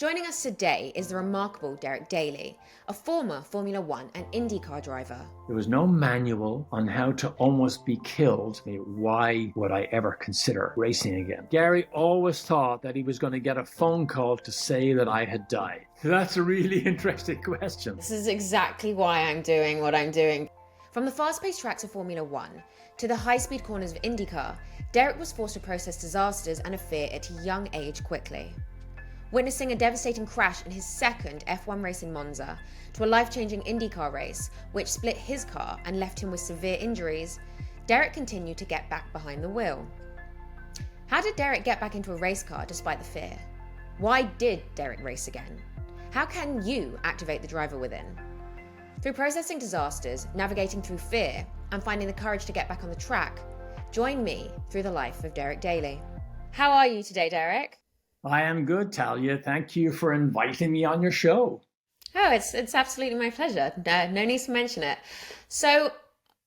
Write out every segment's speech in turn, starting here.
Joining us today is the remarkable Derek Daly, a former Formula One and IndyCar driver. There was no manual on how to almost be killed. Why would I ever consider racing again? Gary always thought that he was going to get a phone call to say that I had died. That's a really interesting question. This is exactly why I'm doing what I'm doing. From the fast-paced tracks of Formula One to the high-speed corners of IndyCar, Derek was forced to process disasters and a fear at a young age quickly. Witnessing a devastating crash in his second F1 race in Monza, to a life-changing IndyCar race, which split his car and left him with severe injuries, Derek continued to get back behind the wheel. How did Derek get back into a race car despite the fear? Why did Derek race again? How can you activate the driver within? Through processing disasters, navigating through fear, and finding the courage to get back on the track, join me through the life of Derek Daly. How are you today, Derek? I am good, Talia. Thank you for inviting me on your show. Oh, it's absolutely my pleasure. No need to mention it. So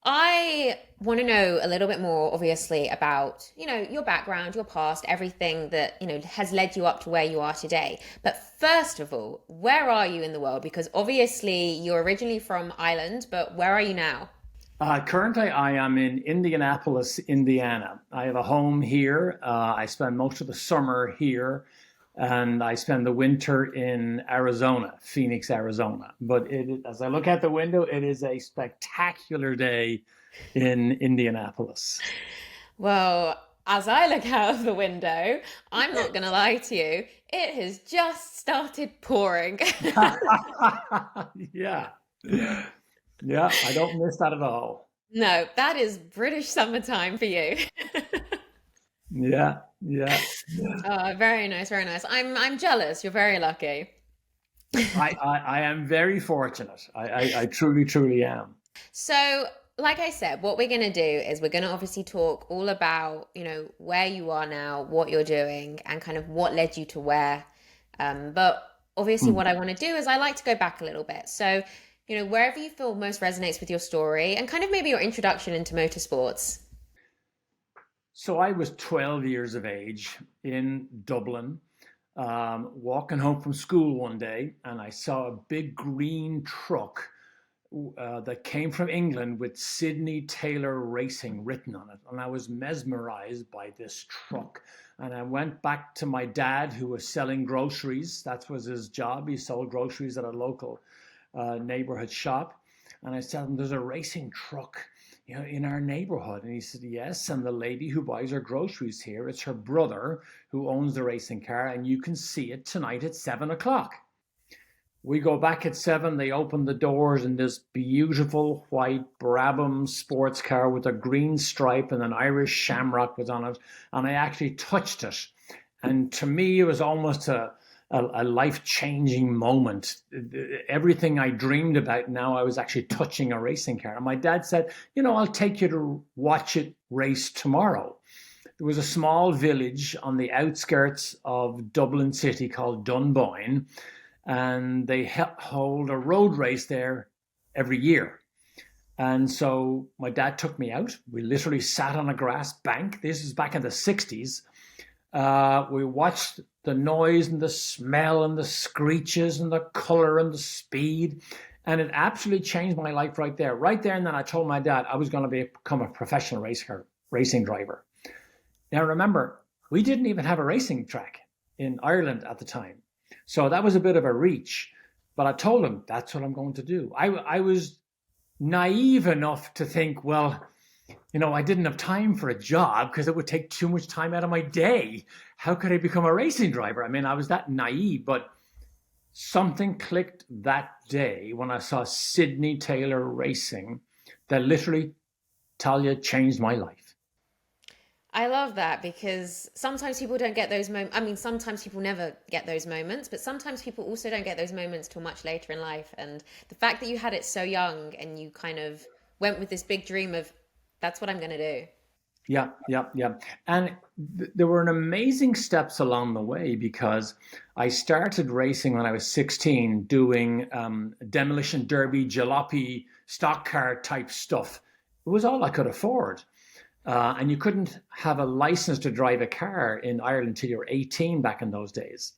I want to know a little bit more, obviously, about, your background, your past, everything that, has led you up to where you are today. But first of all, where are you in the world? Because obviously you're originally from Ireland, but where are you now? Currently, I am in Indianapolis, Indiana. I have a home here. I spend most of the summer here, and I spend the winter in Arizona, Phoenix, Arizona. But as I look out the window, it is a spectacular day in Indianapolis. Well, as I look out of the window, I'm not going to lie to you, it has just started pouring. Yeah. Yeah, I don't miss that at all. No, that is British summertime for you. Yeah. Very nice, very nice. I'm jealous. You're very lucky. I am very fortunate. I truly am. So, like I said, what we're going to do is we're going to obviously talk all about, where you are now, what you're doing, and kind of what led you to where. But obviously what I want to do is I like to go back a little bit. So, wherever you feel most resonates with your story and kind of maybe your introduction into motorsports. So I was 12 years of age in Dublin, walking home from school one day, and I saw a big green truck that came from England with Sydney Taylor Racing written on it. And I was mesmerized by this truck. And I went back to my dad, who was selling groceries. That was his job. He sold groceries at a local neighborhood shop. And I said, there's a racing truck, in our neighborhood. And he said, yes. And the lady who buys her groceries here, it's her brother who owns the racing car. And you can see it tonight at 7:00. We go back at 7. They open the doors, and this beautiful white Brabham sports car with a green stripe and an Irish shamrock was on it. And I actually touched it. And to me, it was almost a life-changing moment. Everything I dreamed about, now I was actually touching a racing car. And my dad said, I'll take you to watch it race tomorrow. There was a small village on the outskirts of Dublin City called Dunboyne, and they hold a road race there every year. And so my dad took me out. We literally sat on a grass bank. This is back in the 60s. We watched the noise and the smell and the screeches and the color and the speed. And it absolutely changed my life right there. Right there and then I told my dad I was going to become a professional racing driver. Now remember, we didn't even have a racing track in Ireland at the time. So that was a bit of a reach. But I told him that's what I'm going to do. I was naive enough to think, well, I didn't have time for a job because it would take too much time out of my day. How could I become a racing driver? I mean, I was that naive, but something clicked that day when I saw Sydney Taylor Racing that literally, Talia, changed my life. I love that because sometimes people don't get those moments. I mean, sometimes people never get those moments, but sometimes people also don't get those moments till much later in life. And the fact that you had it so young and you kind of went with this big dream of, that's what I'm going to do. Yeah. And there were amazing steps along the way because I started racing when I was 16, doing demolition derby, jalopy, stock car type stuff. It was all I could afford. And you couldn't have a license to drive a car in Ireland until you were 18 back in those days.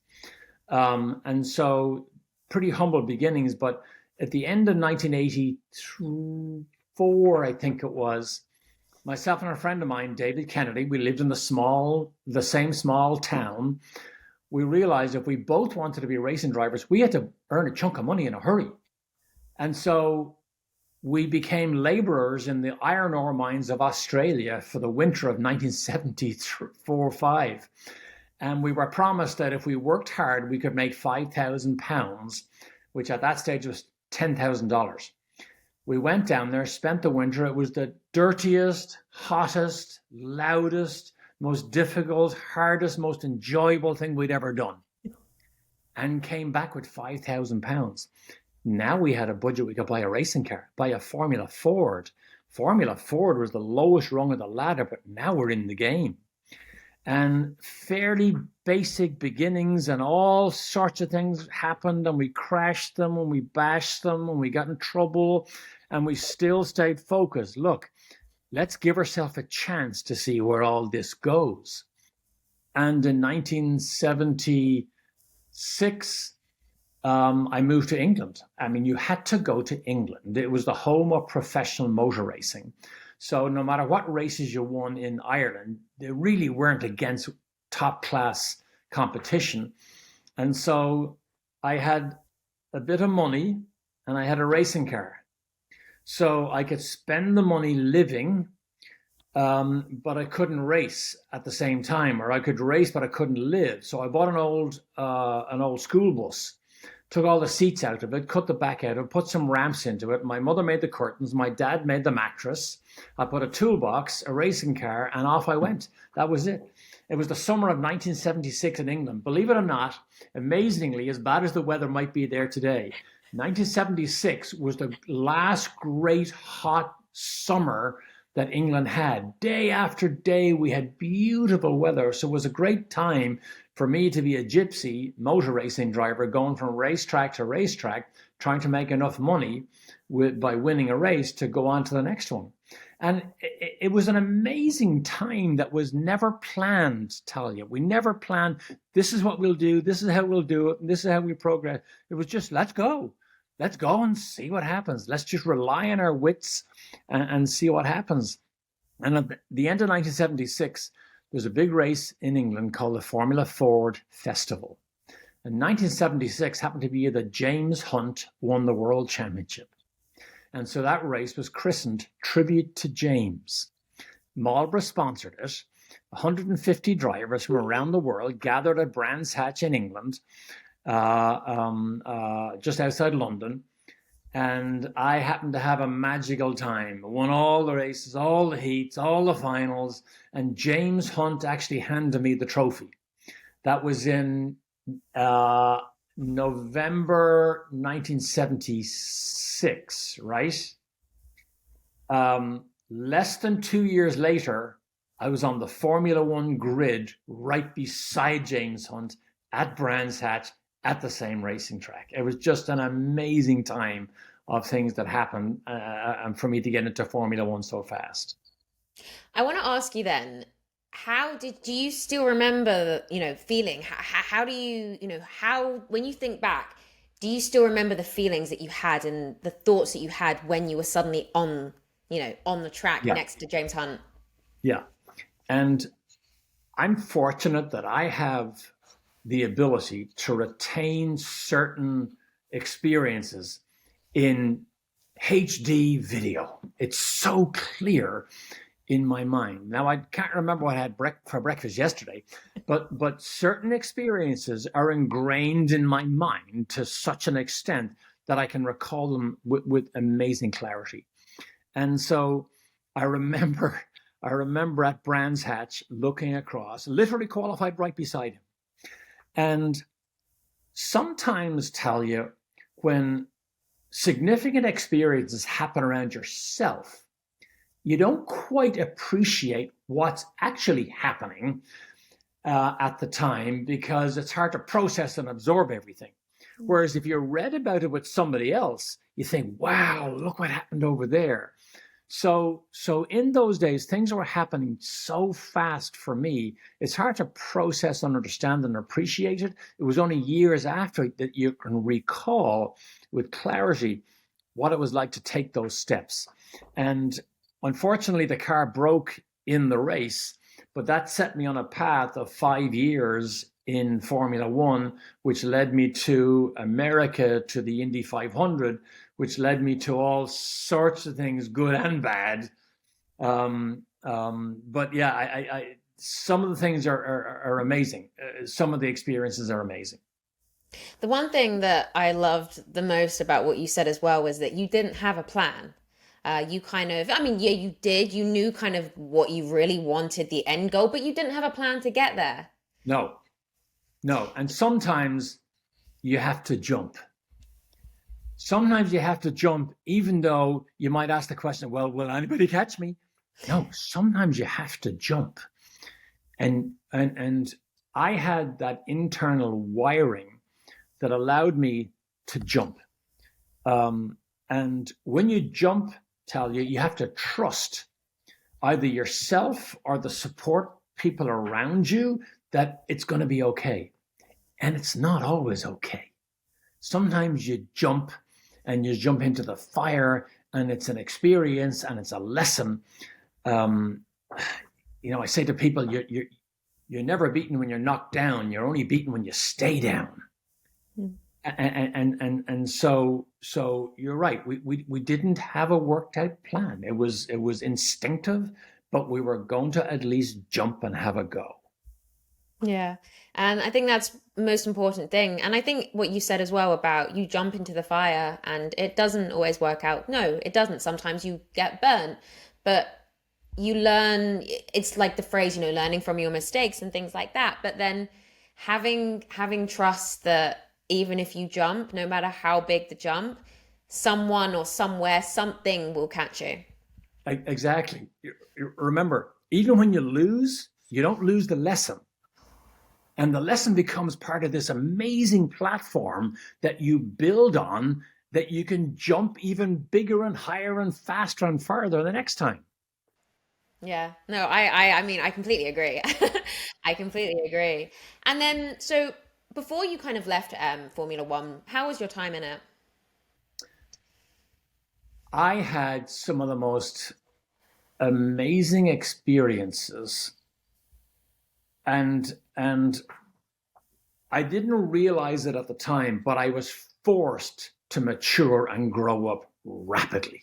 And so pretty humble beginnings. But at the end of 1984, I think it was, myself and a friend of mine, David Kennedy, we lived in the same small town. We realized if we both wanted to be racing drivers, we had to earn a chunk of money in a hurry. And so we became laborers in the iron ore mines of Australia for the winter of 1974-5. And we were promised that if we worked hard, we could make £5,000, which at that stage was $10,000. We went down there, spent the winter. It was the dirtiest, hottest, loudest, most difficult, hardest, most enjoyable thing we'd ever done. And came back with £5,000. Now we had a budget, we could buy a racing car, buy a Formula Ford. Formula Ford was the lowest rung of the ladder, but now we're in the game. And fairly basic beginnings and all sorts of things happened, and we crashed them and we bashed them and we got in trouble, and we still stayed focused. Look, let's give ourselves a chance to see where all this goes. And in 1976, I moved to England. I mean, you had to go to England. It was the home of professional motor racing. So no matter what races you won in Ireland, they really weren't against top class competition. And so I had a bit of money and I had a racing car. So I could spend the money living, but I couldn't race at the same time, or I could race, but I couldn't live. So I bought an old school bus, took all the seats out of it, cut the back out of it, put some ramps into it. My mother made the curtains. My dad made the mattress. I put a toolbox, a racing car, and off I went. That was it. It was the summer of 1976 in England. Believe it or not, amazingly, as bad as the weather might be there today, 1976 was the last great hot summer that England had. Day after day, we had beautiful weather. So it was a great time for me to be a gypsy motor racing driver, going from racetrack to racetrack, trying to make enough money by winning a race to go on to the next one. And it was an amazing time that was never planned, Talia. We never planned, this is what we'll do, this is how we'll do it, and this is how we progress. It was just, let's go. Let's go and see what happens. Let's just rely on our wits and see what happens. And at the end of 1976, there's a big race in England called the Formula Ford Festival. And 1976 happened to be the James Hunt won the World Championship. And so that race was christened Tribute to James. Marlboro sponsored it. 150 drivers from around the world gathered at Brands Hatch in England, just outside London. And I happened to have a magical time. Won all the races, all the heats, all the finals. And James Hunt actually handed me the trophy. That was in November 1976, right? Less than 2 years later, I was on the Formula One grid right beside James Hunt at Brands Hatch at the same racing track. It was just an amazing time of things that happened and for me to get into Formula One so fast. I want to ask you then, do you still remember, feeling, how do you, when you think back, do you still remember the feelings that you had and the thoughts that you had when you were suddenly on the track next to James Hunt? Yeah. And I'm fortunate that I have the ability to retain certain experiences in HD video. It's so clear in my mind. Now, I can't remember what I had for breakfast yesterday, but certain experiences are ingrained in my mind to such an extent that I can recall them with amazing clarity. And so I remember at Brands Hatch looking across, literally qualified right beside him. And sometimes, Talia, when significant experiences happen around yourself, you don't quite appreciate what's actually happening at the time because it's hard to process and absorb everything. Whereas if you read about it with somebody else, you think, wow, look what happened over there. So in those days, things were happening so fast for me. It's hard to process and understand and appreciate it. It was only years after that you can recall with clarity what it was like to take those steps. And unfortunately, the car broke in the race, but that set me on a path of 5 years in Formula One, which led me to America, to the Indy 500, which led me to all sorts of things, good and bad. But yeah, some of the things are amazing. Some of the experiences are amazing. The one thing that I loved the most about what you said as well was that you didn't have a plan. You kind of, I mean, yeah, you did. You knew kind of what you really wanted, the end goal, but you didn't have a plan to get there. No, no. And sometimes you have to jump. Sometimes you have to jump, even though you might ask the question, well, will anybody catch me? No, sometimes you have to jump. And I had that internal wiring that allowed me to jump. And when you jump, Talia, you have to trust either yourself or the support people around you that it's going to be okay. And it's not always okay. Sometimes you jump and you jump into the fire, and it's an experience and it's a lesson. I say to people, you're never beaten when you're knocked down. You're only beaten when you stay down. Mm. And so you're right. We didn't have a worked out plan. It was instinctive, but we were going to at least jump and have a go. Yeah. And I think that's the most important thing. And I think what you said as well about you jump into the fire and it doesn't always work out. No, it doesn't. Sometimes you get burnt, but you learn. It's like the phrase, learning from your mistakes and things like that. But then having trust that even if you jump, no matter how big the jump, someone or somewhere, something will catch you. Exactly. Remember, even when you lose, you don't lose the lesson. And the lesson becomes part of this amazing platform that you build on, that you can jump even bigger and higher and faster and farther the next time. Yeah, no, I mean, I completely agree. I completely agree. And then, so before you kind of left Formula One, how was your time in it? I had some of the most amazing experiences, and I didn't realize it at the time, but I was forced to mature and grow up rapidly.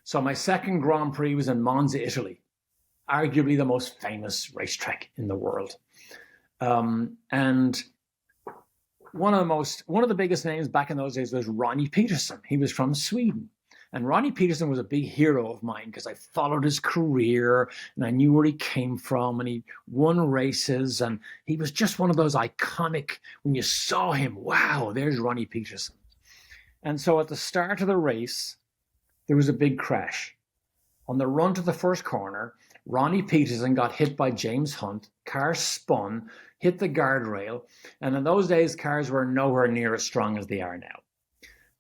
So my second Grand Prix was in Monza, Italy, arguably the most famous racetrack in the world. And one of the biggest names back in those days was Ronnie Peterson. He was from Sweden. And Ronnie Peterson was a big hero of mine because I followed his career and I knew where he came from, and he won races, and he was just one of those iconic, when you saw him, wow, there's Ronnie Peterson. And so at the start of the race, there was a big crash. On the run to the first corner, Ronnie Peterson got hit by James Hunt. Car spun, hit the guardrail, and in those days, cars were nowhere near as strong as they are now.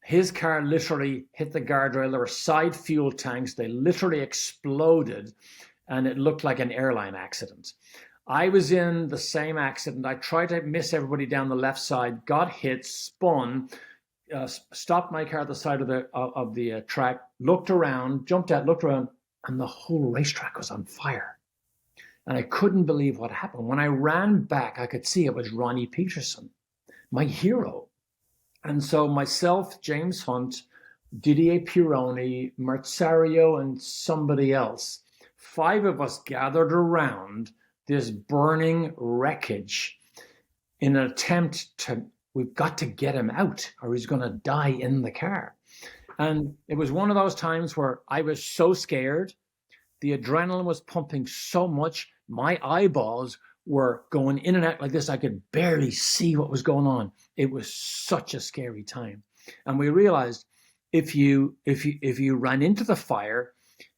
His car literally hit the guardrail. There were side fuel tanks. They literally exploded, and it looked like an airline accident. I was in the same accident. I tried to miss everybody down the left side, got hit, spun, stopped my car at the side of the track, looked around, jumped out, looked around, and the whole racetrack was on fire. And I couldn't believe what happened. When I ran back, I could see it was Ronnie Peterson, my hero. And so myself, James Hunt, Didier Pironi, Marzario, and somebody else, 5 of us gathered around this burning wreckage in an attempt to, we've got to get him out or he's going to die in the car. And it was one of those times where I was so scared. The adrenaline was pumping so much. My eyeballs were going in and out like this. I could barely see what was going on. It was such a scary time. And we realized if you ran into the fire,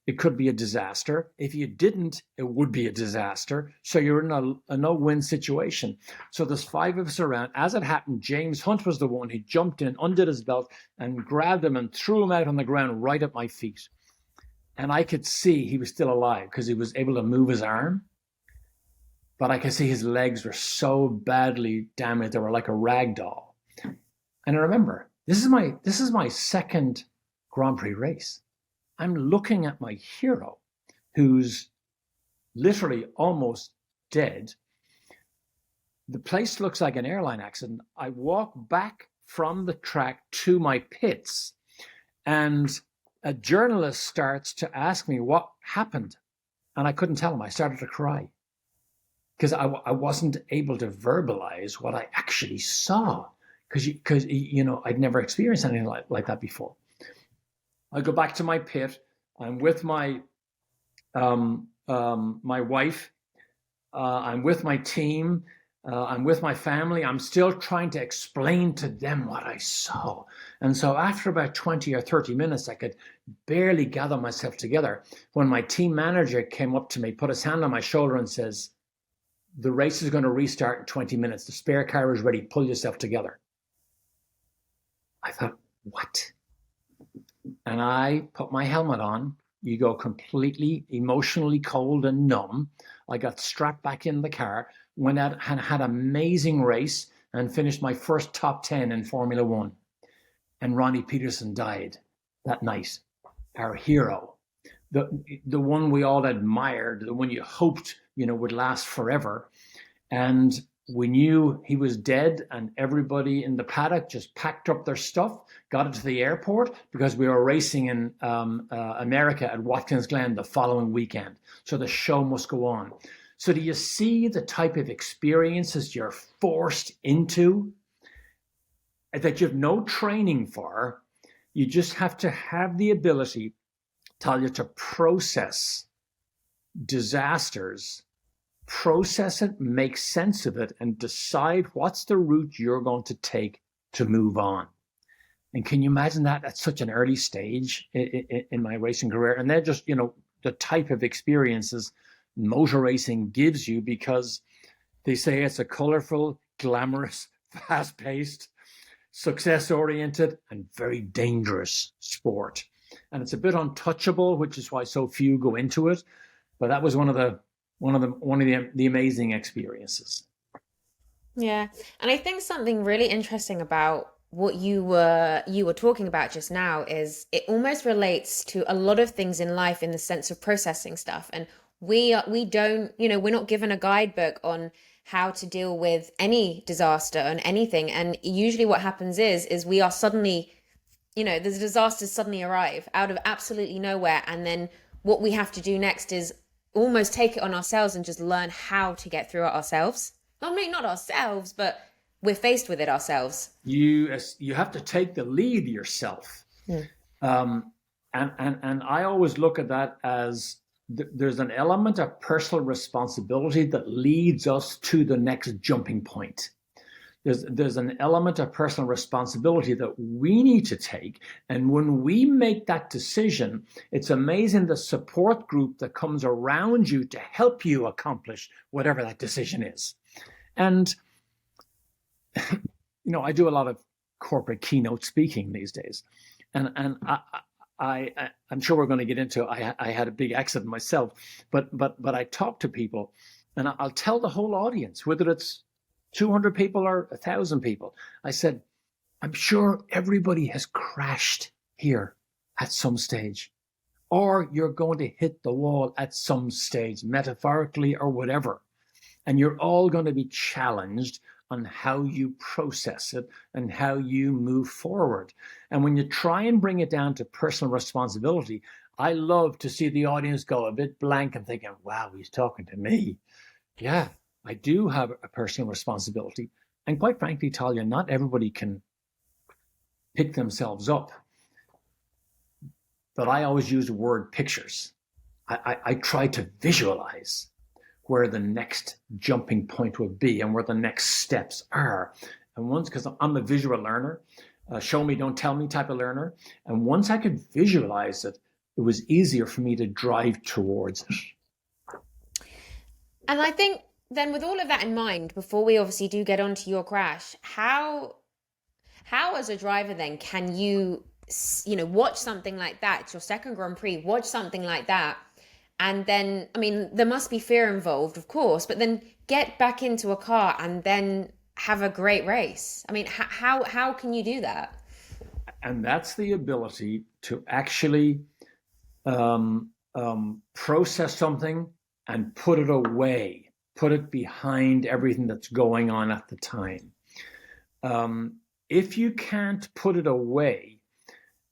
it could be a disaster. If you didn't, it would be a disaster. So you're in a no-win situation. So there's 5 of us around. As it happened, James Hunt was the one who jumped in, undid his belt, and grabbed him and threw him out on the ground right at my feet. and I could see he was still alive because he was able to move his arm, but I could see his legs were so badly damaged they were like a rag doll. And I remember this is my second Grand Prix race. I'm looking at my hero, who's literally almost dead. The place looks like an airline accident. I walk back from the track to my pits, and a journalist starts to ask me what happened. And I couldn't tell him. I started to cry because I wasn't able to verbalize what I actually saw, because I'd never experienced anything like that before. I go back to my pit. I'm with my my wife. I'm with my team. I'm with my family. I'm still trying to explain to them what I saw. And so after about 20 or 30 minutes, I could barely gather myself together when my team manager came up to me, put his hand on my shoulder and says, "The race is going to restart in 20 minutes. The spare car is ready. Pull yourself together." I thought, what? And I put my helmet on. You go completely emotionally cold and numb. I got strapped back in the car, went out and had an amazing race and finished my first top 10 in Formula One. And Ronnie Peterson died that night, our hero, the one we all admired, the one you hoped, would last forever. And we knew he was dead, and everybody in the paddock just packed up their stuff, got it to the airport, because we were racing in America at Watkins Glen the following weekend. So the show must go on. So do you see the type of experiences you're forced into that you have no training for? You just have to have the ability, Talia, to process disasters, process it, make sense of it, and decide what's the route you're going to take to move on. And can you imagine that at such an early stage in my racing career? And then just, the type of experiences motor racing gives you, because they say it's a colorful, glamorous, fast-paced, success-oriented, and very dangerous sport. And it's a bit untouchable, which is why so few go into it. But that was one of the amazing experiences. Yeah. And I think something really interesting about what you were talking about just now is it almost relates to a lot of things in life in the sense of processing stuff. And we don't, we're not given a guidebook on how to deal with any disaster and anything. And usually what happens is we are suddenly, the disasters suddenly arrive out of absolutely nowhere. And then what we have to do next is almost take it on ourselves and just learn how to get through it ourselves. I mean, not ourselves, but we're faced with it ourselves. You have to take the lead yourself. And I always look at that as there's an element of personal responsibility that leads us to the next jumping point. There's an element of personal responsibility that we need to take. And when we make that decision, it's amazing the support group that comes around you to help you accomplish whatever that decision is. And, I do a lot of corporate keynote speaking these days. And I'm sure we're going to get into it. I had a big accident myself, but I talk to people, and I'll tell the whole audience, whether it's 200 people or 1,000 people. I said, I'm sure everybody has crashed here at some stage, or you're going to hit the wall at some stage, metaphorically or whatever. And you're all going to be challenged on how you process it and how you move forward. And when you try and bring it down to personal responsibility, I love to see the audience go a bit blank and thinking, wow, he's talking to me. Yeah, I do have a personal responsibility. And quite frankly, Talia, not everybody can pick themselves up. But I always use the word pictures. I try to visualize where the next jumping point would be and where the next steps are. And once, because I'm a visual learner, show me, don't tell me type of learner. And once I could visualize it, it was easier for me to drive towards it. And I think then with all of that in mind, before we obviously do get onto your crash, how as a driver then can you watch something like that. It's your second Grand Prix. Watch something like that. And then, I mean, there must be fear involved, of course, but then get back into a car and then have a great race. I mean, how can you do that? And that's the ability to actually process something and put it away, put it behind everything that's going on at the time. If you can't put it away,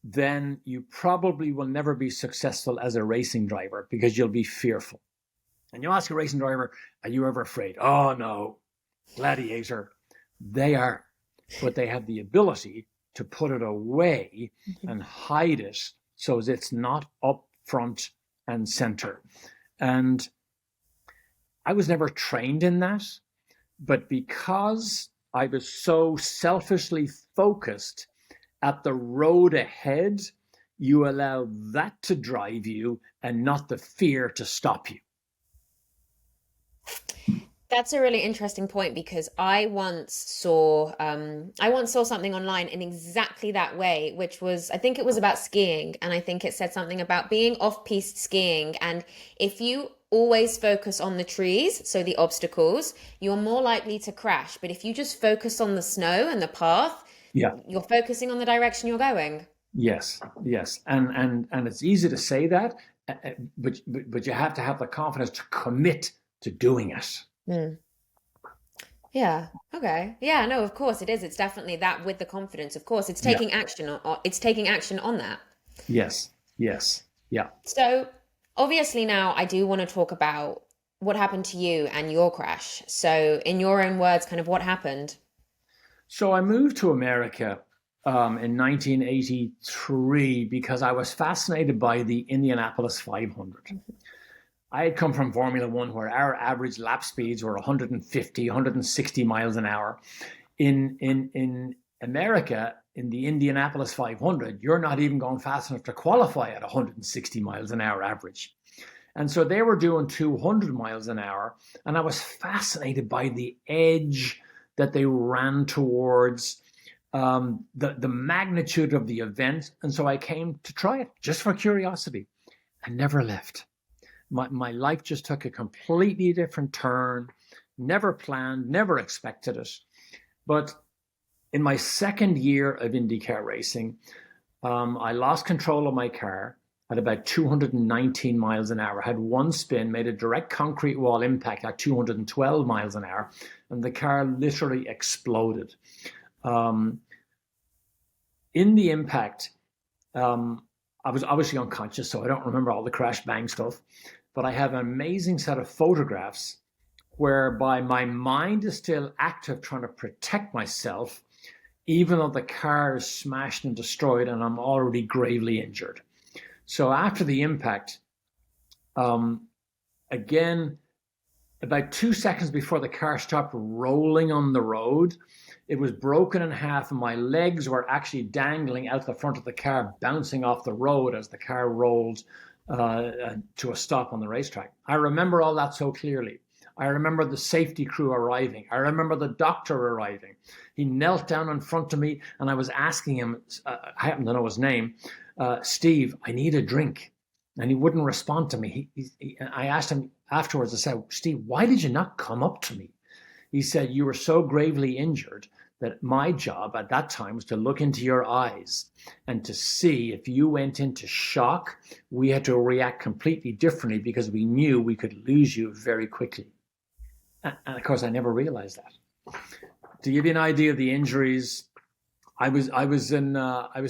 then you probably will never be successful as a racing driver because you'll be fearful. And you ask a racing driver, are you ever afraid? Oh, no, gladiator. They are, but they have the ability to put it away and hide it so it's not up front and center. And I was never trained in that, but because I was so selfishly focused at the road ahead, you allow that to drive you and not the fear to stop you. That's a really interesting point because I once saw something online in exactly that way, which was, I think it was about skiing, and I think it said something about being off-piste skiing, and if you always focus on the trees, so the obstacles, you're more likely to crash. But if you just focus on the snow and the path, Yeah. you're focusing on the direction you're going. Yes. Yes. And it's easy to say that, but you have to have the confidence to commit to doing it. Hmm. Yeah. Okay. Yeah, no, of course it is. It's definitely that with the confidence. Of course, it's Yeah. taking action it's taking action on that. Yes. Yes. Yeah. So, obviously now I do want to talk about what happened to you and your crash. So, in your own words, kind of what happened? So I moved to America in 1983 because I was fascinated by the Indianapolis 500. I had come from Formula One, where our average lap speeds were 150, 160 miles an hour. In America, in the Indianapolis 500, you're not even going fast enough to qualify at 160 miles an hour average. And so they were doing 200 miles an hour, and I was fascinated by the edge that they ran towards, the magnitude of the event. And so I came to try it just for curiosity and never left. My life just took a completely different turn, never planned, never expected it. But in my second year of IndyCar racing, I lost control of my car at about 219 miles an hour, had one spin, made a direct concrete wall impact at 212 miles an hour, and the car literally exploded. In the impact, I was obviously unconscious, so I don't remember all the crash bang stuff, but I have an amazing set of photographs whereby my mind is still active trying to protect myself, even though the car is smashed and destroyed and I'm already gravely injured. So after the impact, again, about 2 seconds before the car stopped rolling on the road, it was broken in half and my legs were actually dangling out the front of the car, bouncing off the road as the car rolled to a stop on the racetrack. I remember all that so clearly. I remember the safety crew arriving. I remember the doctor arriving. He knelt down in front of me and I was asking him, I happen to know his name, Steve, I need a drink. And he wouldn't respond to me. I asked him afterwards, I said, Steve, why did you not come up to me? He said, you were so gravely injured that my job at that time was to look into your eyes and to see if you went into shock, we had to react completely differently because we knew we could lose you very quickly. And of course, I never realized that. To give you an idea of the injuries, I was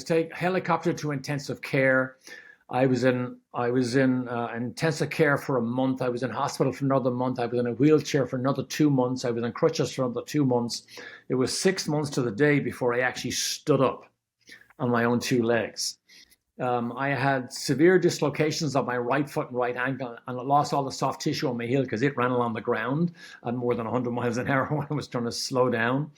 taken helicopter to intensive care. I was in intensive care for a month. I was in hospital for another month. I was in a wheelchair for another 2 months. I was in crutches for another 2 months. It was 6 months to the day before I actually stood up on my own two legs. I had severe dislocations of my right foot and right ankle, and I lost all the soft tissue on my heel because it ran along the ground at more than 100 miles an hour when I was trying to slow down.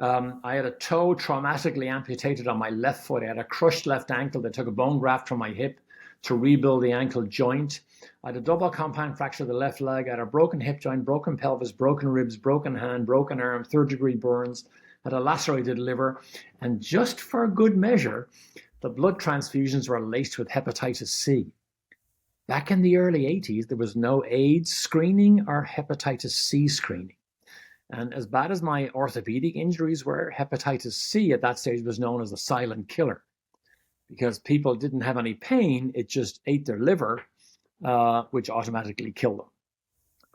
I had a toe traumatically amputated on my left foot. I had a crushed left ankle. They took a bone graft from my hip to rebuild the ankle joint. I had a double compound fracture of the left leg. I had a broken hip joint, broken pelvis, broken ribs, broken hand, broken arm, third-degree burns, had a lacerated liver, and just for good measure, the blood transfusions were laced with hepatitis C. Back in the early 80s, there was no AIDS screening or hepatitis C screening. And as bad as my orthopedic injuries were, hepatitis C at that stage was known as the silent killer, because people didn't have any pain, it just ate their liver, which automatically killed them.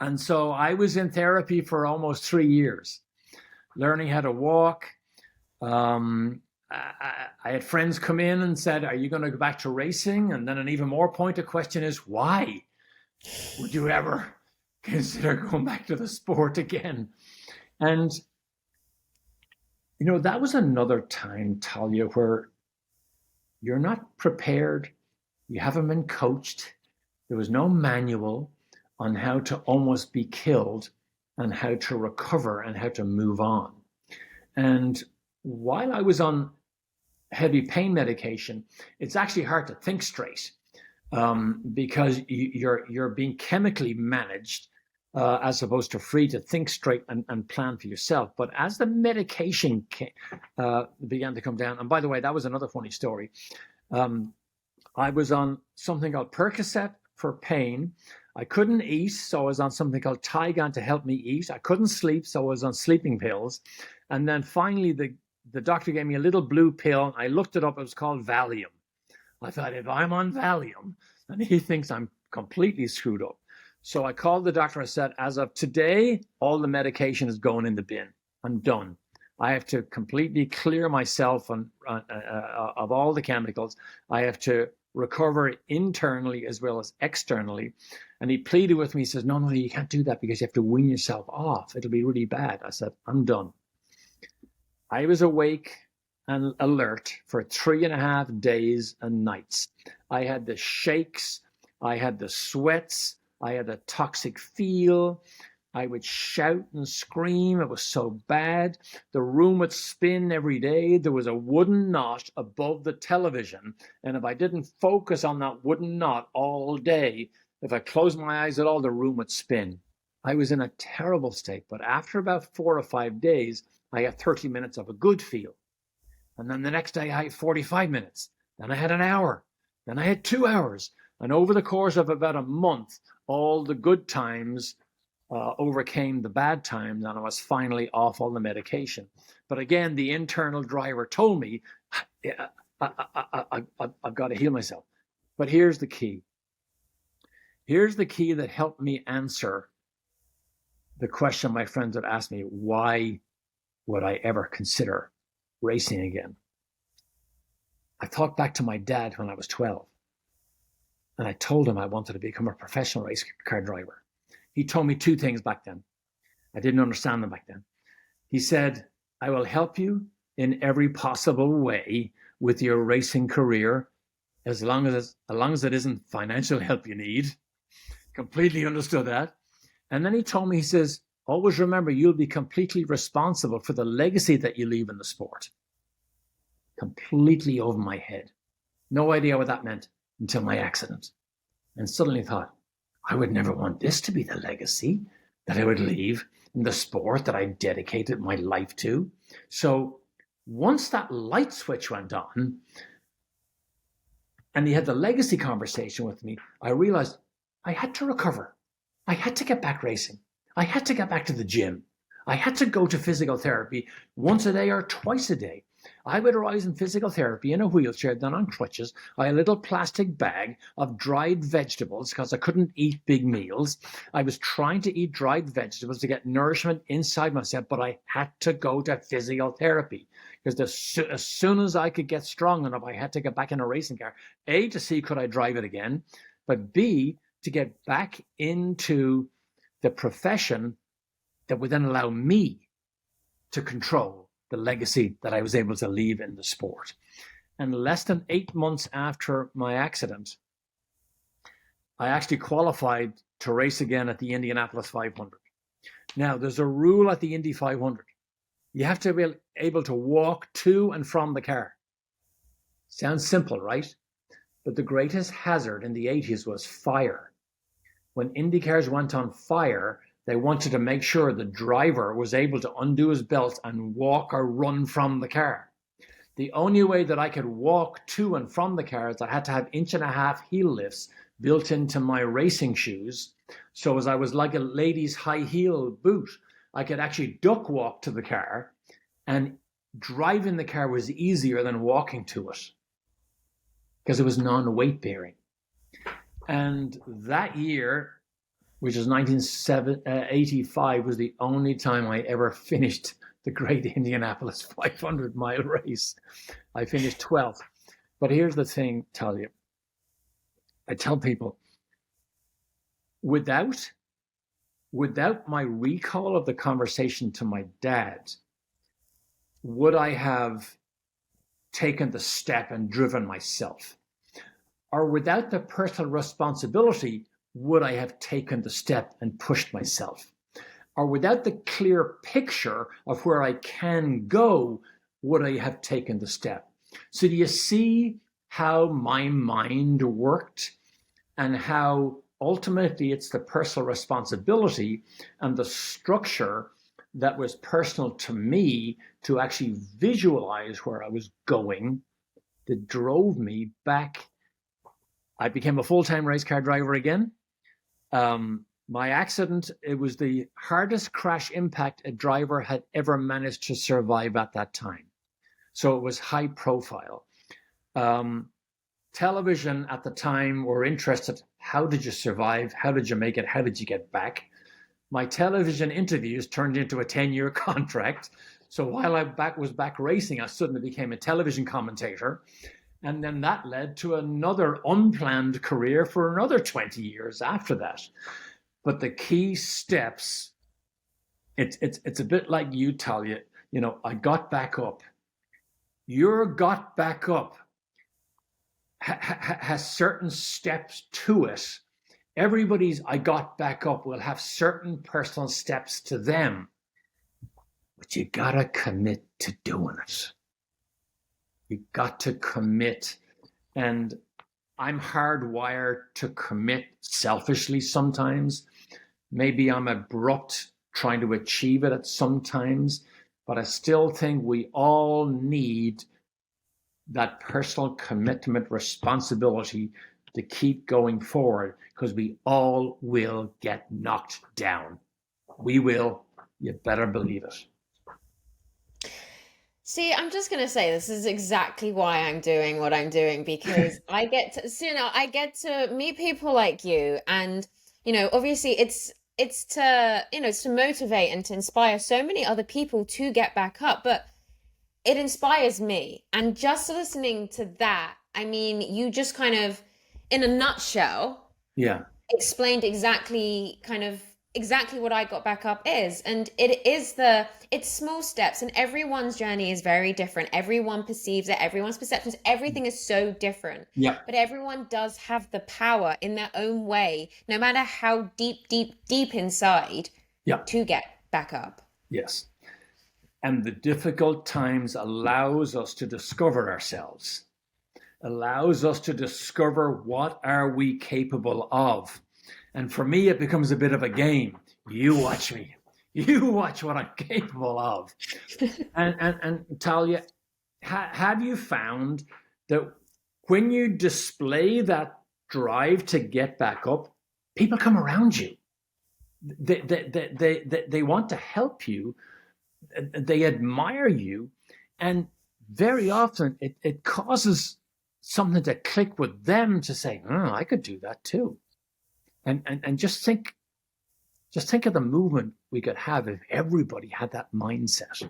And so I was in therapy for almost 3 years, learning how to walk. I had friends come in and said, are you going to go back to racing? And then an even more pointed question is, why would you ever consider going back to the sport again? And, that was another time, Talia, where you're not prepared, you haven't been coached, there was no manual on how to almost be killed and how to recover and how to move on. And while I was on heavy pain medication, it's actually hard to think straight because you're being chemically managed as opposed to free to think straight and plan for yourself. But as the medication began to come down, and by the way, that was another funny story. I was on something called Percocet for pain. I couldn't eat, so I was on something called Tygon to help me eat. I couldn't sleep, so I was on sleeping pills. And then finally, the doctor gave me a little blue pill. I looked it up. It was called Valium. I thought, if I'm on Valium, and he thinks I'm completely screwed up. So I called the doctor. I said, as of today, all the medication is going in the bin. I'm done. I have to completely clear myself of all the chemicals. I have to recover internally as well as externally. And he pleaded with me. He says, no, you can't do that because you have to wean yourself off. It'll be really bad. I said, I'm done. I was awake and alert for 3.5 days and nights. I had the shakes. I had the sweats. I had a toxic feel. I would shout and scream. It was so bad. The room would spin every day. There was a wooden knot above the television. And if I didn't focus on that wooden knot all day, if I closed my eyes at all, the room would spin. I was in a terrible state. But after about 4 or 5 days, I had 30 minutes of a good feel. And then the next day, I had 45 minutes. Then I had an hour. Then I had 2 hours. And over the course of about a month, all the good times overcame the bad times, and I was finally off all the medication. But again, the internal driver told me, I've got to heal myself. But here's the key. Here's the key that helped me answer the question my friends would ask me, why would I ever consider racing again? I thought back to my dad when I was 12, and I told him I wanted to become a professional race car driver. He told me 2 things back then. I didn't understand them back then. He said, I will help you in every possible way with your racing career, as long as it isn't financial help you need. Completely understood that. And then he told me, he says, always remember, you'll be completely responsible for the legacy that you leave in the sport. Completely over my head. No idea what that meant until my accident. And suddenly thought, I would never want this to be the legacy that I would leave in the sport that I dedicated my life to. So once that light switch went on, and he had the legacy conversation with me, I realized I had to recover. I had to get back racing. I had to get back to the gym. I had to go to physical therapy once a day or twice a day. I would arise in physical therapy in a wheelchair, then on crutches. I had a little plastic bag of dried vegetables because I couldn't eat big meals. I was trying to eat dried vegetables to get nourishment inside myself, but I had to go to physical therapy because as soon as I could get strong enough, I had to get back in a racing car. A, to see could I drive it again, but B, to get back into the profession that would then allow me to control the legacy that I was able to leave in the sport. And less than 8 months after my accident, I actually qualified to race again at the Indianapolis 500. Now, there's a rule at the Indy 500. You have to be able to walk to and from the car. Sounds simple, right? But the greatest hazard in the 80s was fire. When Indy cars went on fire, They wanted to make sure the driver was able to undo his belt and walk or run from the car. The only way that I could walk to and from the car is I had to have 1.5-inch heel lifts built into my racing shoes. So as I was like a lady's high heel boot, I could actually duck walk to the car, and driving the car was easier than walking to it because it was non-weight bearing. And that year, which is 1985, was the only time I ever finished the Great Indianapolis 500-mile race. I finished 12th. But here's the thing, Talia. I tell people, without my recall of the conversation to my dad, would I have taken the step and driven myself? Or without the personal responsibility, would I have taken the step and pushed myself? Or without the clear picture of where I can go, would I have taken the step? So do you see how my mind worked, and how ultimately it's the personal responsibility and the structure that was personal to me to actually visualize where I was going that drove me back. I became a full-time race car driver again. My accident, it was the hardest crash impact a driver had ever managed to survive at that time. So it was high profile. Television at the time were interested, how did you survive? How did you make it? How did you get back? My television interviews turned into a 10-year contract. So while I was back racing, I suddenly became a television commentator. And then that led to another unplanned career for another 20 years after that. But the key steps, it's a bit like you, Talia. You know, I got back up. Your got back up has certain steps to it. Everybody's I got back up will have certain personal steps to them. But you gotta commit to doing it. You got to commit. And I'm hardwired to commit selfishly sometimes. Maybe I'm abrupt trying to achieve it at some times, but I still think we all need that personal commitment, responsibility to keep going forward, because we all will get knocked down. We will. You better believe it. See, I'm just gonna say this is exactly why I'm doing what I'm doing, because I get to, so, I get to meet people like you, and obviously it's to it's to motivate and to inspire so many other people to get back up, but it inspires me. And just listening to that, I mean, you just kind of, in a nutshell, Yeah. explained exactly what I got back up is. And it's small steps, and everyone's journey is very different. Everyone perceives it, everyone's perceptions, everything is so different. Yeah. But everyone does have the power in their own way, no matter how deep inside, Yeah. to get back up. Yes. And the difficult times allows us to discover ourselves, allows us to discover what are we capable of. And for me, it becomes a bit of a game. You watch me. You watch what I'm capable of. and Talia, have you found that when you display that drive to get back up, people come around you. They want to help you. They admire you. And very often it causes something to click with them to say, oh, I could do that too. And just think of the movement we could have if everybody had that mindset.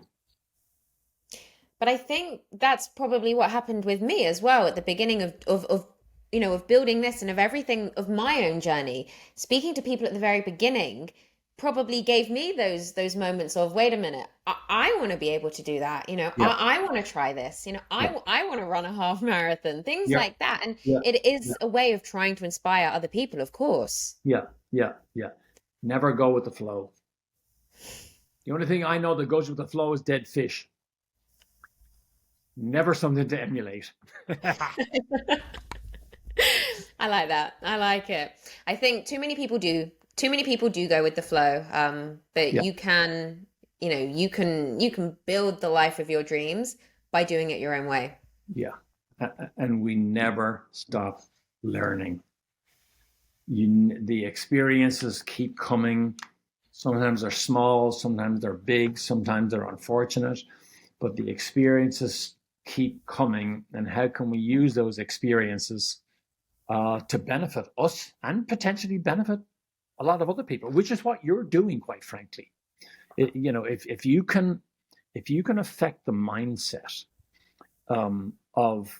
But I think that's probably what happened with me as well at the beginning of building this and of everything, of my own journey. Speaking to people at the very beginning probably gave me those moments of, wait a minute, I want to be able to do that. Yeah. I want to try this. I want to run a half marathon, things Yeah. like that. And Yeah. it is a way of trying to inspire other people, of course. Yeah. Never go with the flow. The only thing I know that goes with the flow is dead fish. Never something to emulate. I like that. I like it. I think too many people do too many people do go with the flow. But Yeah, you can build the life of your dreams by doing it your own way. yeah. And we never stop learning. The experiences keep coming. Sometimes they're small, sometimes they're big, sometimes they're unfortunate, but the experiences keep coming. And how can we use those experiences to benefit us and potentially benefit a lot of other people, which is what you're doing, quite frankly. If you can affect the mindset of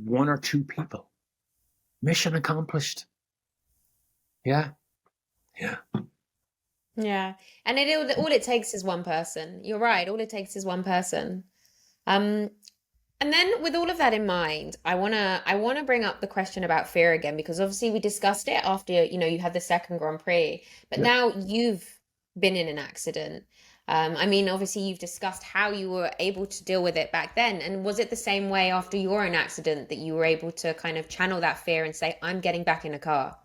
one or two people, mission accomplished. Yeah, yeah. Yeah. And all it takes is one person. You're right. All it takes is one person. Um, and then with all of that in mind, I wanna bring up the question about fear again, because obviously we discussed it after, you had the second Grand Prix, but Yeah. now you've been in an accident. I mean, obviously you've discussed how you were able to deal with it back then. And was it the same way after your own accident that you were able to kind of channel that fear and say, I'm getting back in a car?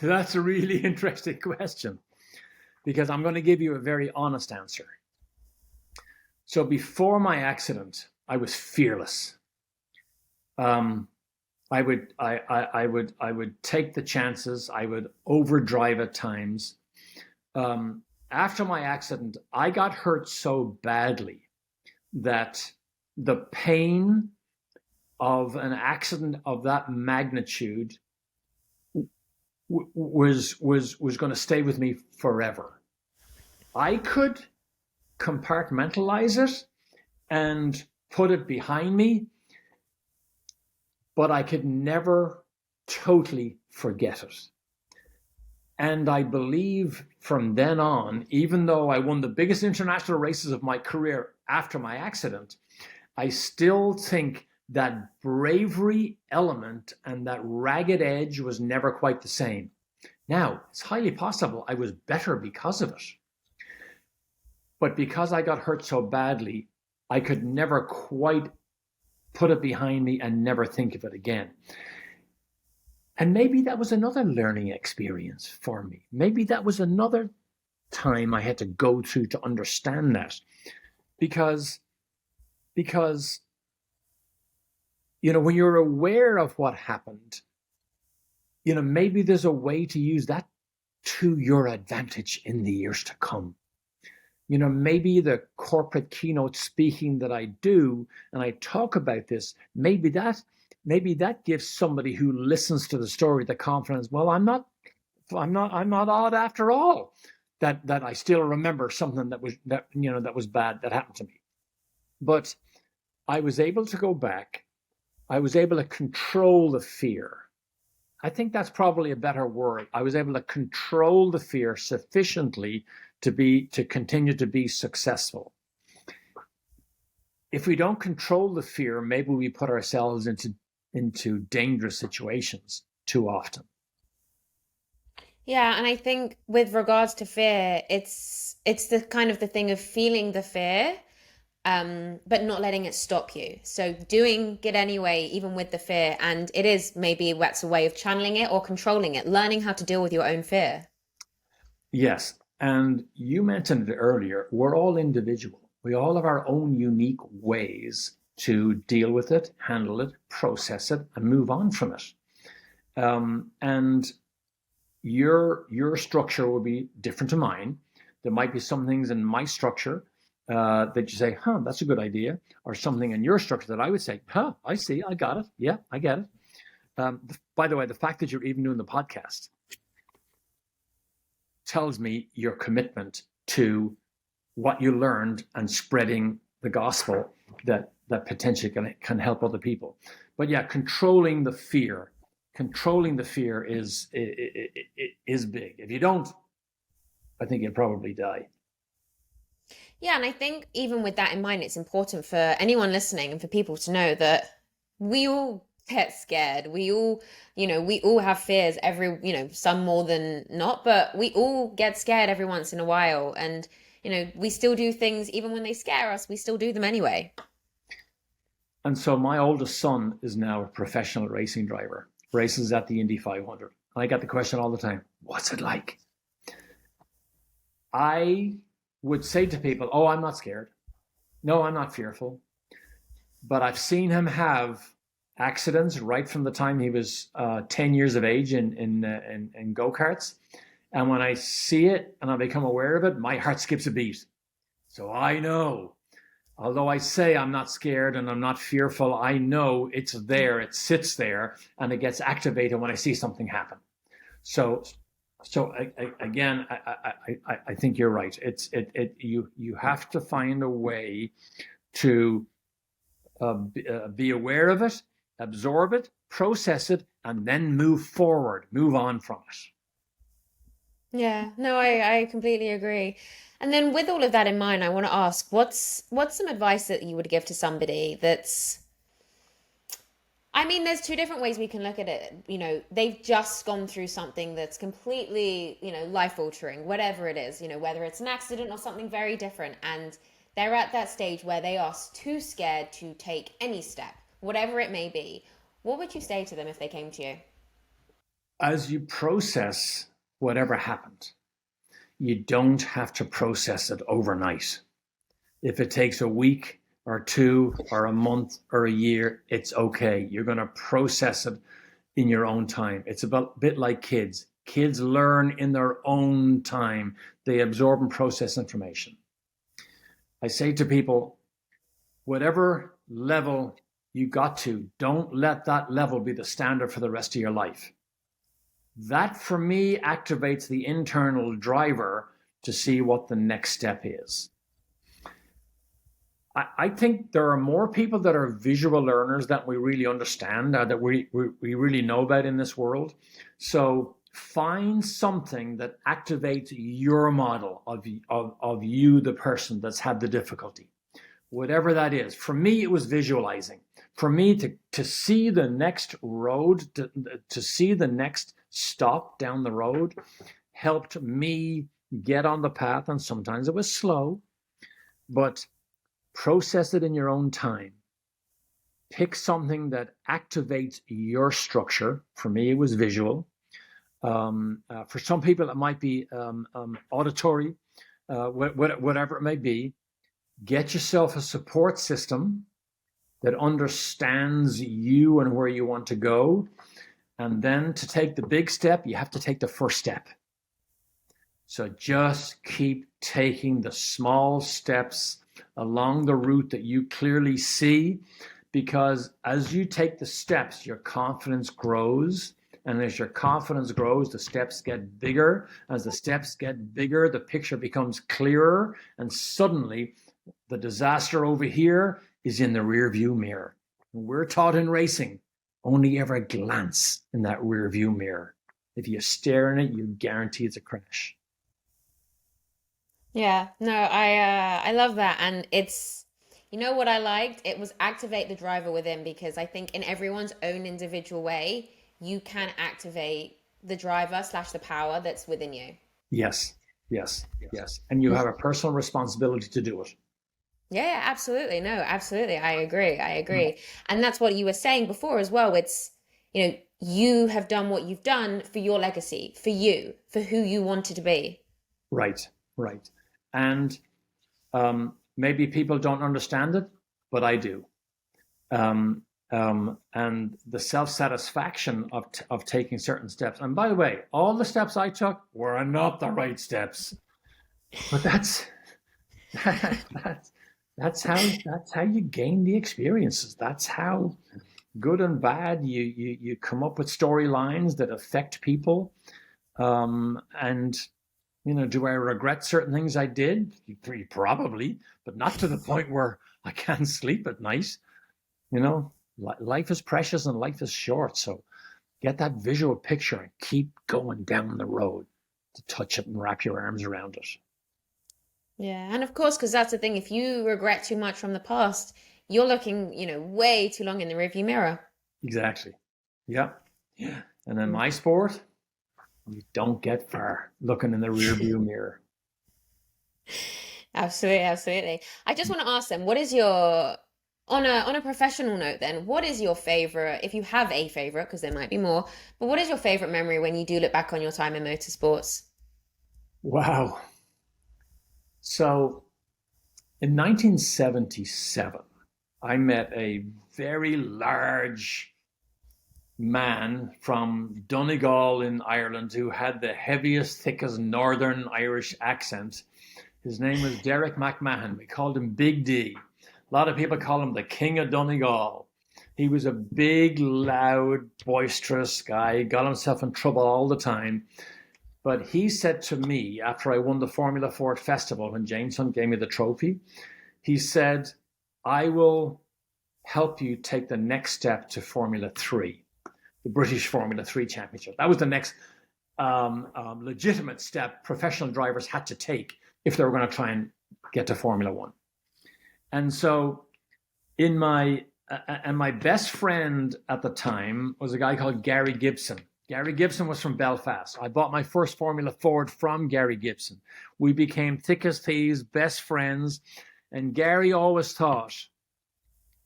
That's a really interesting question because I'm going to give you a very honest answer. So before my accident, I was fearless. Um, I would take the chances. I would overdrive at times. After my accident, I got hurt so badly that the pain of an accident of that magnitude was going to stay with me forever. I could compartmentalize it and put it behind me, but I could never totally forget it. And I believe from then on, even though I won the biggest international races of my career after my accident, I still think that bravery element and that ragged edge was never quite the same. Now, it's highly possible I was better because of it. But because I got hurt so badly, I could never quite put it behind me and never think of it again. And maybe that was another learning experience for me. Maybe that was another time I had to go through to understand that. Because when you're aware of what happened, maybe there's a way to use that to your advantage in the years to come. Maybe the corporate keynote speaking that I do, and I talk about this, maybe that gives somebody who listens to the story the confidence, well, I'm not odd after all, that I still remember something that was bad that happened to me. But I was able to go back. I was able to control the fear. I think that's probably a better word. I was able to control the fear sufficiently to continue to be successful. If we don't control the fear, maybe we put ourselves into dangerous situations too often. Yeah, and I think with regards to fear, it's the kind of the thing of feeling the fear, but not letting it stop you. So doing it anyway, even with the fear, and it is maybe that's a way of channeling it or controlling it, learning how to deal with your own fear. Yes, and you mentioned it earlier, we're all individual. We all have our own unique ways to deal with it, handle it, process it, and move on from it. And your structure will be different to mine. There might be some things in my structure that you say, that's a good idea, or something in your structure that I would say, I see, I got it. Yeah, I get it. By the way, the fact that you're even doing the podcast tells me your commitment to what you learned and spreading the gospel that potentially can help other people. But yeah, controlling the fear is big. If you don't, I think you'll probably die. Yeah, and I think even with that in mind, it's important for anyone listening and for people to know that we all get scared. We all have fears some more than not, but we all get scared every once in a while. And, we still do things, even when they scare us, we still do them anyway. And so my oldest son is now a professional racing driver. races at the Indy 500. And I get the question all the time, what's it like? I would say to people, oh, I'm not scared. No, I'm not fearful. But I've seen him have accidents right from the time he was 10 years of age in go-karts. And when I see it and I become aware of it, my heart skips a beat. So I know, although I say I'm not scared and I'm not fearful, I know it's there, it sits there, and it gets activated when I see something happen. So, again, I think you're right. You have to find a way to be aware of it, absorb it, process it, and then move forward, move on from it. Yeah, no, I completely agree. And then with all of that in mind, I want to ask, what's some advice that you would give to somebody that's, I mean, there's two different ways we can look at it. You know, they've just gone through something that's completely, life altering, whatever it is, whether it's an accident or something very different. And they're at that stage where they are too scared to take any step, whatever it may be. What would you say to them if they came to you? As you process whatever happened, you don't have to process it overnight. If it takes a week or two or a month or a year, it's okay. You're going to process it in your own time. It's a bit like kids. Kids learn in their own time. They absorb and process information. I say to people, whatever level you got to, don't let that level be the standard for the rest of your life. That, for me, activates the internal driver to see what the next step is. I think there are more people that are visual learners that we really understand, that we really know about in this world. So find something that activates your model of you, the person that's had the difficulty, whatever that is. For me, it was visualizing. For me, to see the next road, to see the next stop down the road, helped me get on the path. And sometimes it was slow, but process it in your own time. Pick something that activates your structure. For me, it was visual. For some people, it might be auditory, whatever it may be. Get yourself a support system that understands you and where you want to go. And then to take the big step, you have to take the first step. So just keep taking the small steps along the route that you clearly see, because as you take the steps, your confidence grows. And as your confidence grows, the steps get bigger. As the steps get bigger, the picture becomes clearer. And suddenly, the disaster over here is in the rear view mirror. We're taught in racing, only ever glance in that rear view mirror. If you stare in it, you guarantee it's a crash. Yeah, no, I love that. And it's, what I liked? It was activate the driver within, because I think in everyone's own individual way, you can activate the driver slash the power that's within you. Yes, yes, yes. And you have a personal responsibility to do it. Yeah, absolutely. No, absolutely. I agree. I agree. And that's what you were saying before as well. It's, you have done what you've done for your legacy, for you, for who you wanted to be. Right, right. And maybe people don't understand it, but I do. And the self-satisfaction of taking certain steps. And by the way, all the steps I took were not the right steps. But that's how you gain the experiences. That's how, good and bad, you come up with storylines that affect people. And do I regret certain things I did? Probably, but not to the point where I can't sleep at night. Life is precious and life is short. So get that visual picture and keep going down the road to touch it and wrap your arms around it. Yeah, and of course, because that's the thing. If you regret too much from the past, you're looking, way too long in the rearview mirror. Exactly. Yeah. Yeah. And in my sport, you don't get far looking in the rearview mirror. Absolutely, absolutely. I just want to ask them, what is your On a professional note, then, what is your favorite, if you have a favorite, because there might be more, but what is your favorite memory when you do look back on your time in motorsports? Wow. So in 1977, I met a very large man from Donegal in Ireland who had the heaviest, thickest Northern Irish accent. His name was Derek McMahon. We called him Big D. A lot of people call him the King of Donegal. He was a big, loud, boisterous guy, got himself in trouble all the time. But he said to me after I won the Formula Ford Festival, when James Hunt gave me the trophy, he said, I will help you take the next step to Formula 3, the British Formula 3 Championship. That was the next legitimate step professional drivers had to take if they were going to try and get to Formula 1. And so my best friend at the time was a guy called Gary Gibson. Gary Gibson was from Belfast. I bought my first Formula Ford from Gary Gibson. We became thick as thieves, best friends. And Gary always thought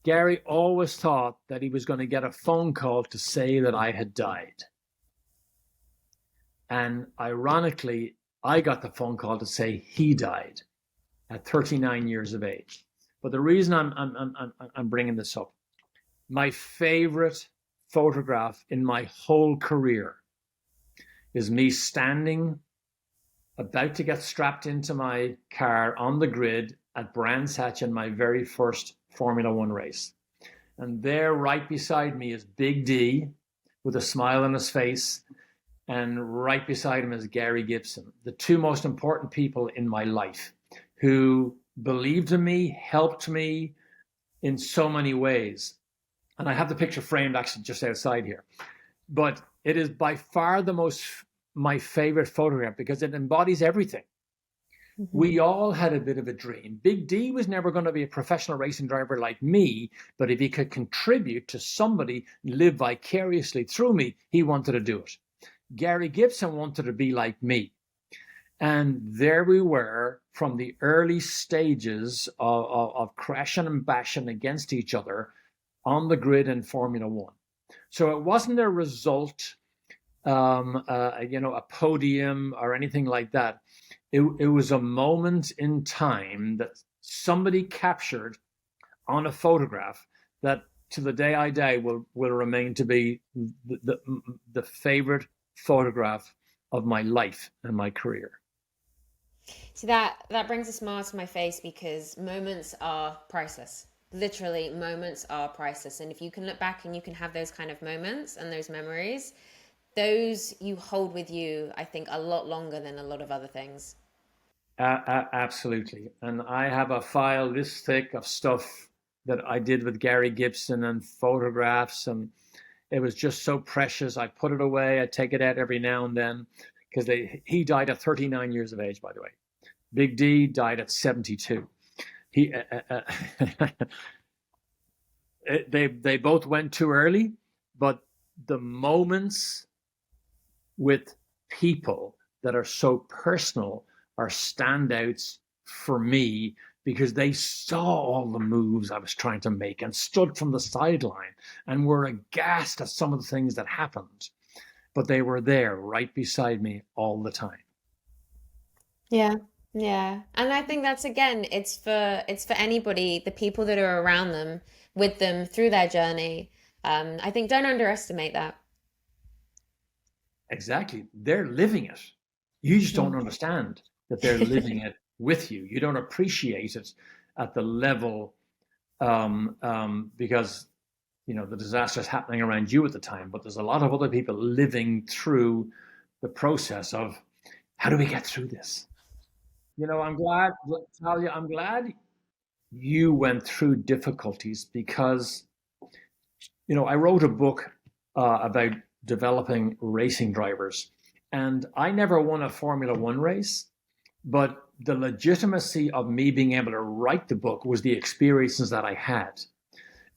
that he was going to get a phone call to say that I had died. And ironically, I got the phone call to say he died at 39 years of age. But the reason I'm bringing this up, my favorite photograph in my whole career is me standing about to get strapped into my car on the grid at Brands Hatch in my very first Formula One race. And there right beside me is Big D with a smile on his face. And right beside him is Gary Gibson, the two most important people in my life who believed in me, helped me in so many ways. And I have the picture framed actually just outside here. But it is by far my favorite photograph because it embodies everything. Mm-hmm. We all had a bit of a dream. Big D was never going to be a professional racing driver like me, but if he could contribute to somebody, live vicariously through me, he wanted to do it. Gary Gibson wanted to be like me. And there we were from the early stages of crashing and bashing against each other on the grid in Formula One. So it wasn't a result, a podium or anything like that. It was a moment in time that somebody captured on a photograph that to the day I die will remain to be the favorite photograph of my life and my career. See, that brings a smile to my face because moments are priceless. Literally, moments are priceless. And if you can look back and you can have those kind of moments and those memories, those you hold with you, I think, a lot longer than a lot of other things. Absolutely. And I have a file this thick of stuff that I did with Gary Gibson and photographs, and it was just so precious. I put it away. I take it out every now and then because he died at 39 years of age, by the way. Big D died at 72. They both went too early, but the moments with people that are so personal are standouts for me because they saw all the moves I was trying to make and stood from the sideline and were aghast at some of the things that happened, but they were there right beside me all the time. Yeah. Yeah. And I think that's again, it's for anybody, the people that are around them, with them through their journey. I think don't underestimate that. Exactly. They're living it. You just don't understand that they're living it with you. You don't appreciate it at the level because the disaster is happening around you at the time, but there's a lot of other people living through the process of how do we get through this? I'm glad, Talia, I'm glad you went through difficulties because, I wrote a book about developing racing drivers, and I never won a Formula One race, but the legitimacy of me being able to write the book was the experiences that I had.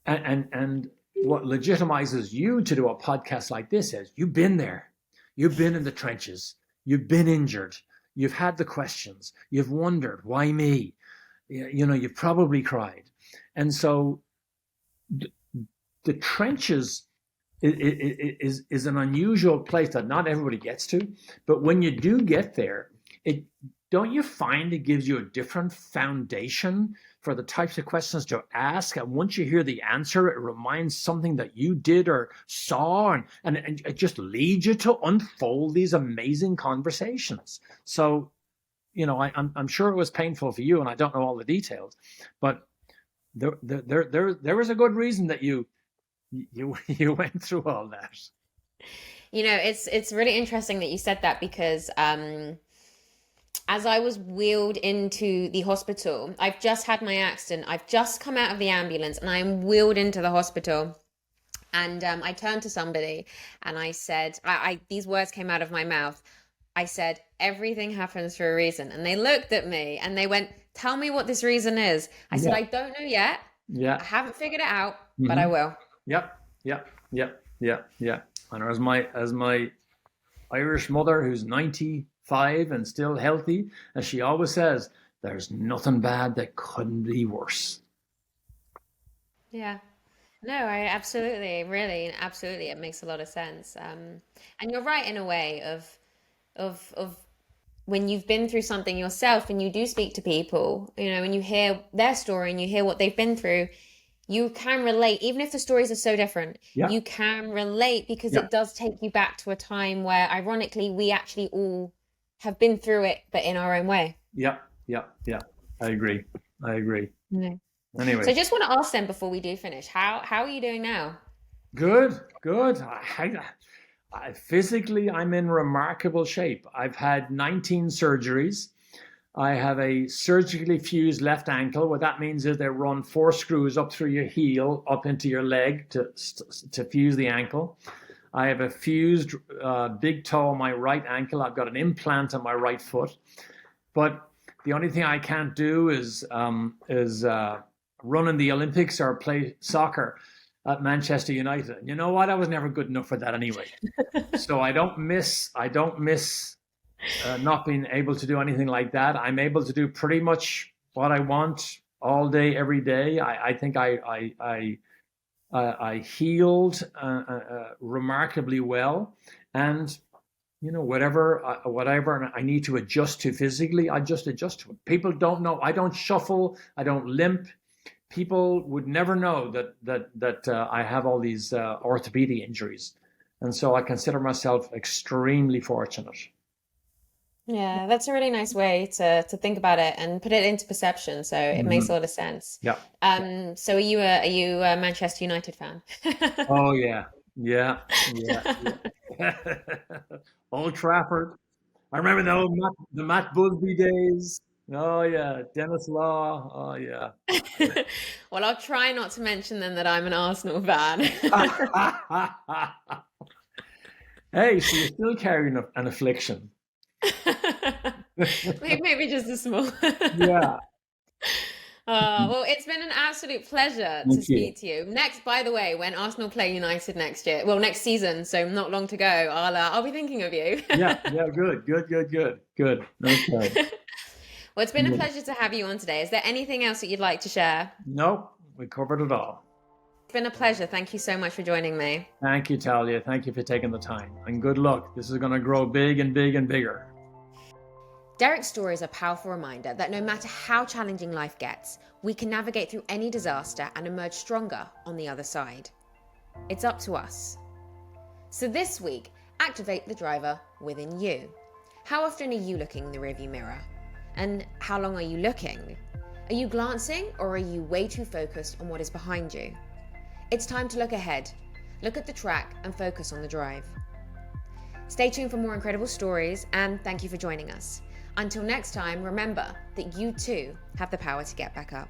And what legitimizes you to do a podcast like this is you've been there, you've been in the trenches, you've been injured, you've had the questions, you've wondered, why me? You've probably cried. And so the trenches is an unusual place that not everybody gets to, but when you do get there, it don't you find it gives you a different foundation for the types of questions to ask, and once you hear the answer, it reminds something that you did or saw, and it just leads you to unfold these amazing conversations. So, I'm sure it was painful for you, and I don't know all the details, but there was a good reason that you went through all that. It's really interesting that you said that, because as I was wheeled into the hospital, I've just had my accident. I've just come out of the ambulance and I am wheeled into the hospital. And I turned to somebody and I said, these words came out of my mouth. I said, everything happens for a reason. And they looked at me and they went, tell me what this reason is. I said, I don't know yet. Yeah. I haven't figured it out, but I will. Yep. And as my Irish mother, who's 95 and still healthy, as she always says, there's nothing bad that couldn't be worse. Yeah. No, I absolutely, really, absolutely. It makes a lot of sense. And you're right in a way of when you've been through something yourself and you do speak to people, and you hear their story and you hear what they've been through, you can relate, even if the stories are so different. Yeah. You can relate, because it does take you back to a time where, ironically, we actually all have been through it, but in our own way. Yeah. I agree. Yeah. Anyway. So I just want to ask them before we do finish, how are you doing now? Good. Physically, I'm in remarkable shape. I've had 19 surgeries. I have a surgically fused left ankle. What that means is they run 4 screws up through your heel, up into your leg to fuse the ankle. I have a fused big toe on my right ankle. I've got an implant on my right foot. But the only thing I can't do is run in the Olympics or play soccer at Manchester United. You know what? I was never good enough for that anyway. So I don't miss not being able to do anything like that. I'm able to do pretty much what I want all day, every day. I think I healed remarkably well, and whatever I need to adjust to physically, I just adjust to it. People don't know. I don't shuffle. I don't limp. People would never know that I have all these orthopedic injuries, and so I consider myself extremely fortunate. Yeah, that's a really nice way to think about it and put it into perception. So it makes a lot of sense. Yeah. So are you a Manchester United fan? Oh yeah. Old Trafford. I remember the Matt Busby days. Oh yeah, Dennis Law. Oh yeah. Well, I'll try not to mention then that I'm an Arsenal fan. Hey, so you're still carrying an affliction. Maybe just a small. Yeah. Well, it's been an absolute pleasure to speak to you. Next, by the way, when Arsenal play United next season, so not long to go, I'll be thinking of you. Yeah, good. Okay. Well, it's been a pleasure to have you on today. Is there anything else that you'd like to share? No, we covered it all. It's been a pleasure. Thank you so much for joining me. Thank you, Talia. Thank you for taking the time. And good luck. This is going to grow big and big and bigger. Derek's story is a powerful reminder that no matter how challenging life gets, we can navigate through any disaster and emerge stronger on the other side. It's up to us. So this week, activate the driver within you. How often are you looking in the rearview mirror? And how long are you looking? Are you glancing, or are you way too focused on what is behind you? It's time to look ahead, look at the track, and focus on the drive. Stay tuned for more incredible stories, and thank you for joining us. Until next time, remember that you too have the power to get back up.